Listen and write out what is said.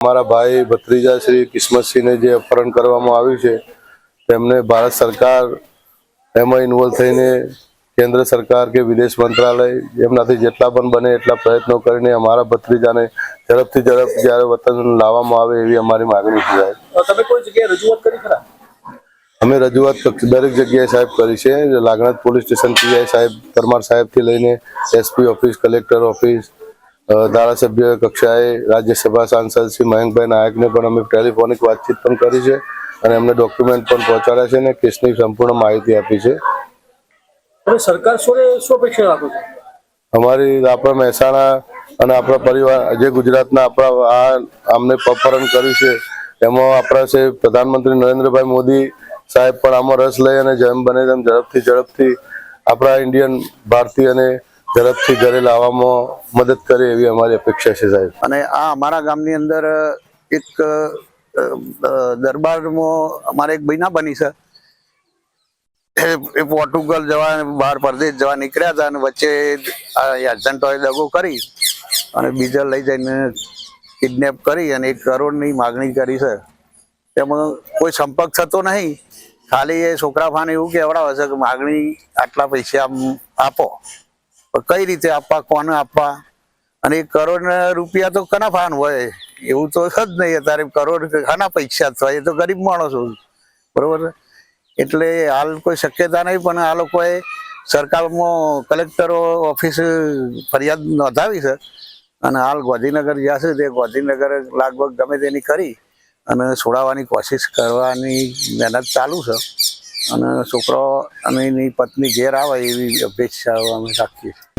हमारा भाई भत्रीजा श्री किस्मतसिंह ने जे अपहरण કરવામાં આવ્યું છે તેમને ભારત સરકાર એમાં ઇન્વોલ્વ થઈને કેન્દ્ર સરકાર કે વિદેશ મંત્રાલય એમનાથી જેટલા પણ બને એટલા પ્રયત્નો કરીને અમારા ભત્રીજાને ઝડપથી ઝડપ જ્યારે વતન લાવવામાં આવે એવી અમારી માંગણી છે સાહેબ। તમે કોઈ જગ્યાએ રજૂઆત કરી ખરા? અમે રજૂઆત દરેક જગ્યાએ સાહેબ કરી છે। લાગણત પોલીસ સ્ટેશન પીઆઈ સાહેબ પરમાર સાહેબથી લઈને એસપી ઓફિસ, કલેક્ટર ઓફિસ, ધારાસભ્ય કક્ષાએ, રાજ્યસભા સાંસદ શ્રી મયંકભાઈ નાયકને પણ અમે ટેલિફોનિક વાતચીત પણ કરી છે અને એમને ડોક્યુમેન્ટ પણ પહોંચાડ્યા છે અને કેસની સંપૂર્ણ માહિતી આપી છે। તમે સરકાર જોડે શું અપેક્ષા રાખો છો? અમારી આપણા મહેસાણા અને આપણા પરિવાર જે ગુજરાતના આપણા આમને અપહરણ કર્યું છે એમાં આપણા છે પ્રધાનમંત્રી નરેન્દ્રભાઈ મોદી સાહેબ પણ આમાં રસ લઈ અને જેમ બને તેમ ઝડપથી આપણા ઇન્ડિયન ભારતીયને ઝડપથી ઘરે લાવવામાં મદદ કરે એવી અમારી અપેક્ષા છે સાહેબ। અને આ અમારા ગામની અંદર એક દરબારમાં અમારે એક બહેના બની છે। એ પોર્ટુગલ જવા બહાર પરદેશ જવા નીકળ્યા હતા અને વચ્ચે એજન્ટોએ દગો કરી અને બીજા લઈ જઈને કિડનેપ કરી અને 1 કરોડની માગણી કરી છે। તેમાં કોઈ સંપર્ક થતો નહીં, ખાલી એ છોકરા ફાને એવું કહેવડાવે છે કે માગણી આટલા પૈસા આપો, કઈ રીતે આપવા, કોને આપવા, અને 1 કરોડ રૂપિયા તો કના ફાન હોય એવું તો જ નહીં। અત્યારે કરોડ ઘણા પૈસા થાય, એ તો ગરીબ માણસો બરોબર। એટલે હાલ કોઈ શક્યતા નહીં, પણ આ લોકોએ સરકારમાં કલેક્ટર ઓફિસ ફરિયાદ નોંધાવી છે અને હાલ ગાંધીનગર ગયા છે, તે ગાંધીનગર લગભગ ગમે તેની કરી અને છોડાવવાની કોશિશ કરવાની મહેનત ચાલુ છે અને છોકરો અને એની પત્ની ઘેર આવે એવી અપેક્ષાઓ અમે રાખીએ છીએ।